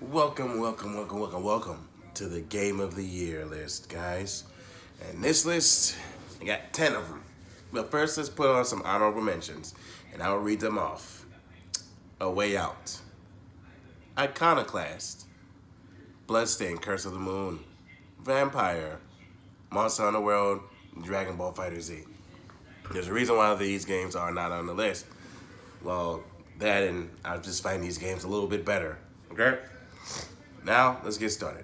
Welcome to the Game of the Year list, guys. And this list, I got 10 of them. But first, let's put on some honorable mentions, and I'll read them off. A Way Out, Iconoclast, Bloodstained, Curse of the Moon, Vampire, Monster Hunter World, Dragon Ball FighterZ. There's a reason why these games are not on the list. Well, that and I just find these games a little bit better. Okay? Now, let's get started.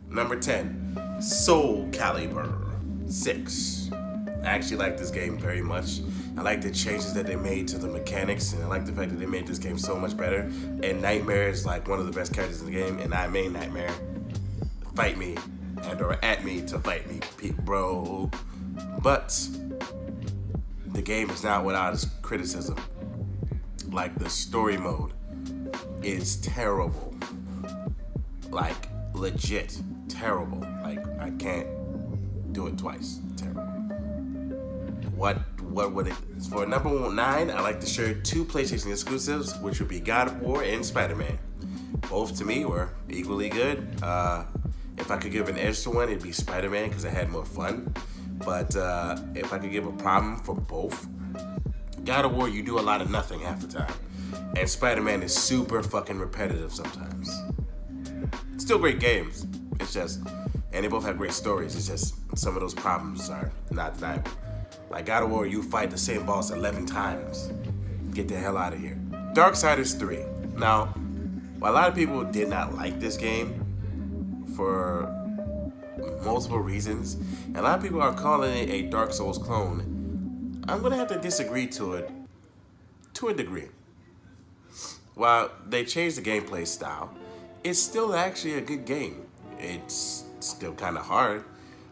Number 10, Soul Calibur 6. I actually like this game very much. I like the changes that they made to the mechanics, and I like the fact that they made this game so much better. And Nightmare is like one of the best characters in the game, and I made Nightmare fight me or at me to fight me, bro. But the game is not without its criticism. Like, the story mode is terrible. Like, legit terrible. Like, I can't do it twice. Terrible. What would it? For number 9, I like to share 2 PlayStation exclusives, which would be God of War and Spider-Man. Both to me were equally good. If I could give an edge to one, it'd be Spider-Man because I had more fun. But if I could give a problem for both, God of War, you do a lot of nothing half the time, and Spider-Man is super fucking repetitive sometimes. Still great games. It's just, and they both have great stories. It's just some of those problems are not deniable. Like God of War, you fight the same boss 11 times. Get the hell out of here. Darksiders 3. Now, while a lot of people did not like this game for multiple reasons, and a lot of people are calling it a Dark Souls clone, I'm gonna have to disagree to it to a degree. While they changed the gameplay style, it's still actually a good game. It's still kind of hard.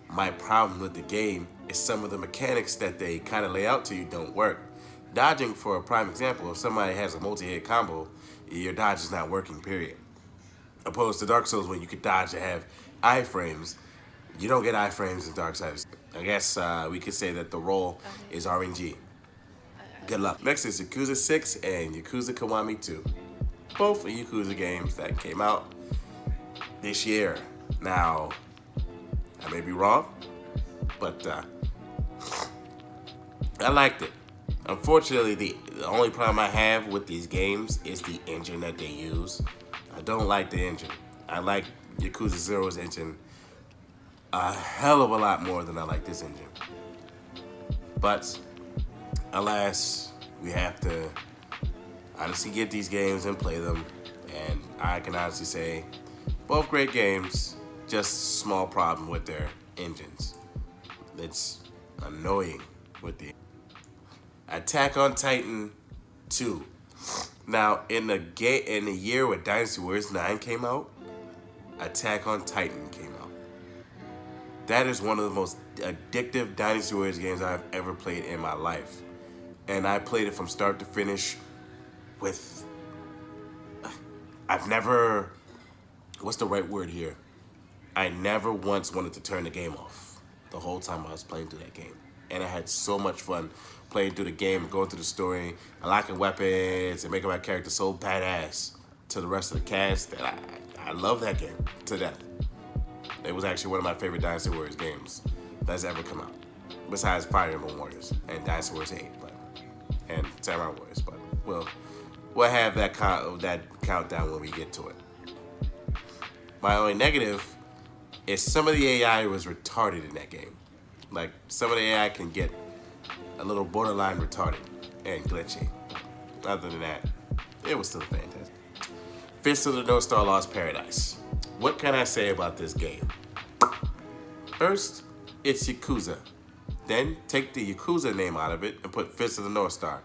My problem with the game is some of the mechanics that they kind of lay out to you don't work. Dodging, for a prime example, if somebody has a multi-hit combo, your dodge is not working, period. Opposed to Dark Souls, where you could dodge and have iframes, you don't get iframes in Darksiders. I guess we could say that the role is RNG. Good luck. Next is Yakuza 6 and Yakuza Kiwami 2. Both are Yakuza games that came out this year. Now, I may be wrong, but I liked it. Unfortunately, the only problem I have with these games is the engine that they use. I don't like the engine. I like Yakuza 0's engine a hell of a lot more than I like this engine. But, alas, we have to honestly get these games and play them. And I can honestly say, both great games, just small problem with their engines. It's annoying with the Attack on Titan 2. Now, in the year where Dynasty Warriors 9 came out, Attack on Titan came out. That is one of the most addictive Dynasty Warriors games I've ever played in my life. And I played it from start to finish with... I've never... What's the right word here? I never once wanted to turn the game off the whole time I was playing through that game. And I had so much fun playing through the game and going through the story, unlocking weapons, and making my character so badass to the rest of the cast that I love that game to death. It was actually one of my favorite Dynasty Warriors games that's ever come out, besides Fire Emblem Warriors and Dynasty Warriors 8, and Samurai Warriors. But we'll have that countdown when we get to it. My only negative is some of the AI was retarded in that game. Like, some of the AI can get a little borderline retarded and glitchy. Other than that, it was still fantastic. Fist of the North Star Lost Paradise. What can I say about this game? First, it's Yakuza. Then take the Yakuza name out of it and put Fist of the North Star.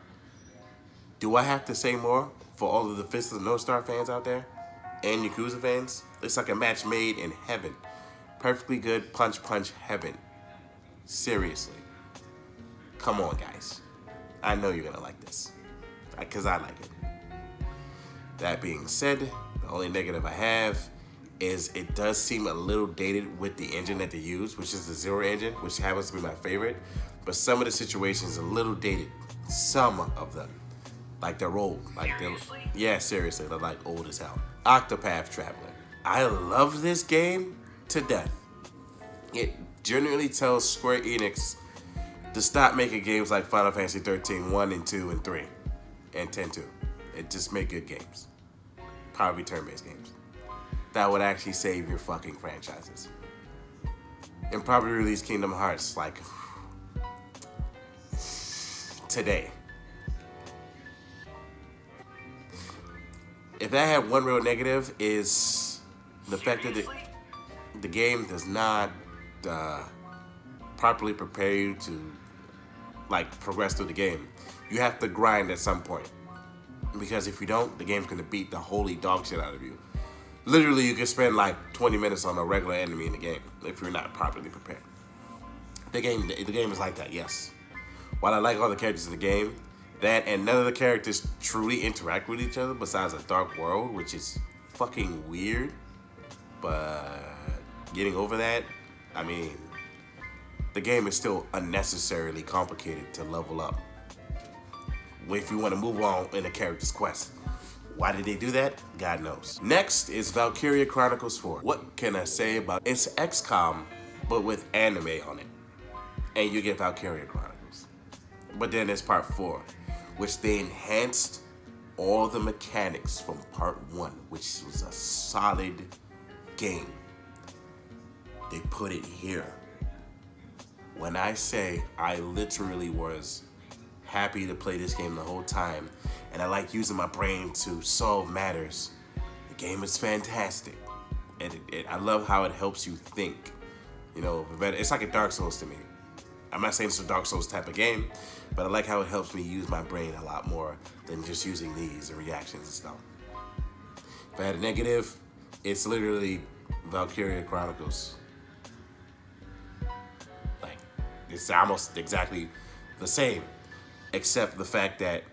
Do I have to say more? for all of the Fist of the North Star fans out there and Yakuza fans, it's like a match made in heaven. Perfectly good punch heaven. Seriously. Come on, guys. I know you're gonna like this, because I like it. That being said, the only negative I have is it does seem a little dated with the engine that they use, which is the Zero engine, which happens to be my favorite. But some of the situations are a little dated. Some of them. Like they're old. Like yeah, seriously, they're like old as hell. Octopath Traveler. I love this game to death. It genuinely tells Square Enix to stop making games like Final Fantasy 13 1 and 2 and 3 and 10-2. And just make good games. Probably turn-based games. That would actually save your fucking franchises. And probably release Kingdom Hearts like today. If that had one real negative is the fact that the game does not properly prepare you to like progress through the game. You have to grind at some point. Because if you don't, the game's gonna beat the holy dog shit out of you. Literally, you can spend like 20 minutes on a regular enemy in the game if you're not properly prepared. The game is like that, yes. While I like all the characters in the game, that and none of the characters truly interact with each other besides a dark world, which is fucking weird. But getting over that, I mean, the game is still unnecessarily complicated to level up. If you want to move on in a character's quest. Why did they do that? God knows. Next is Valkyria Chronicles 4. What can I say about it? It's XCOM, but with anime on it. And you get Valkyria Chronicles. But then there's part 4, which they enhanced all the mechanics from part 1, which was a solid game. They put it here. When I say I literally was happy to play this game the whole time, and I like using my brain to solve matters, the game is fantastic. And I love how it helps you think. You know, it's like a Dark Souls to me. I'm not saying it's a Dark Souls type of game, but I like how it helps me use my brain a lot more than just using these and reactions and stuff. If I had a negative, it's literally Valkyria Chronicles. Like, it's almost exactly the same, except the fact that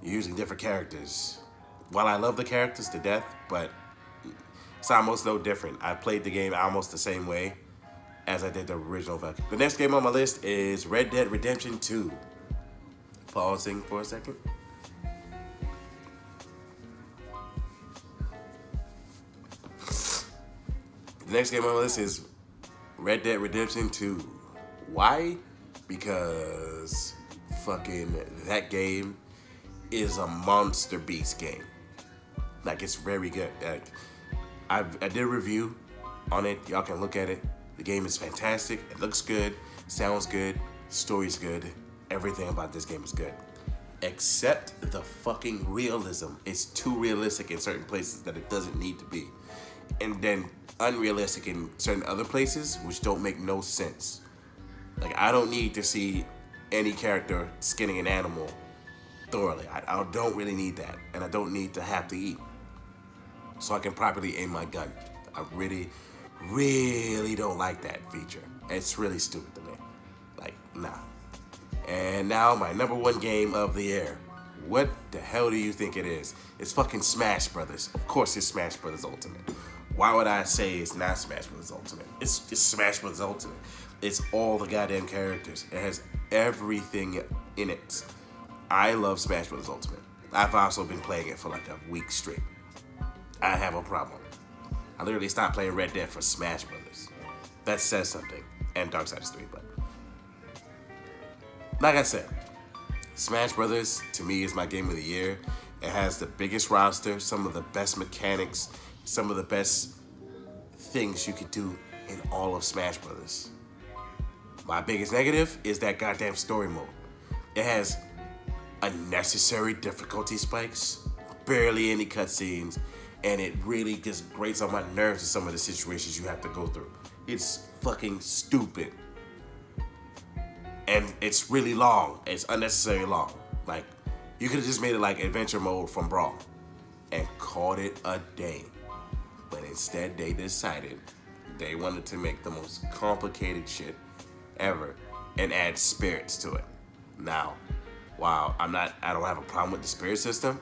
you're using different characters. While I love the characters to death, but it's almost no different. I played the game almost the same way as I did the original Valkyria. The next game on my list is Red Dead Redemption 2. Pausing for a second. The next game on my list is Red Dead Redemption 2. Why? Because fucking that game is a monster beast game. Like, it's very good. Like, I did a review on it. Y'all can look at it. The game is fantastic. It looks good. Sounds good. Story's good. Everything about this game is good. Except the fucking realism. It's too realistic in certain places that it doesn't need to be. And then unrealistic in certain other places, which don't make no sense. Like, I don't need to see any character skinning an animal thoroughly. I don't really need that. And I don't need to have to eat. So I can properly aim my gun. I really don't like that feature. It's really stupid to me. Like, nah. And now my number 1 game of the year. What the hell do you think it is? It's fucking Smash Brothers. Of course it's Smash Brothers Ultimate. Why would I say it's not Smash Brothers Ultimate? It's Smash Brothers Ultimate. It's all the goddamn characters. It has everything in it. I love Smash Brothers Ultimate. I've also been playing it for like a week straight. I have a problem. I literally stopped playing Red Dead for Smash Brothers. That says something. And Darksiders 3, but like I said, Smash Brothers to me is my game of the year. It has the biggest roster, some of the best mechanics, some of the best things you could do in all of Smash Brothers. My biggest negative is that goddamn story mode. It has unnecessary difficulty spikes, barely any cutscenes, and it really just grates on my nerves in some of the situations you have to go through. It's fucking stupid. And it's really long. It's unnecessarily long. Like, You could have just made it like adventure mode from Brawl and called it a day. But instead, they decided they wanted to make the most complicated shit ever and add spirits to it. Now, wow, I don't have a problem with the spirit system,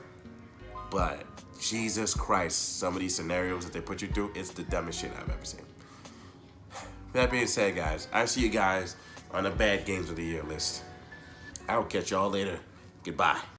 but Jesus Christ, some of these scenarios that they put you through, it's the dumbest shit I've ever seen. That being said, guys, I see you guys on the bad games of the year list. I'll catch y'all later. Goodbye.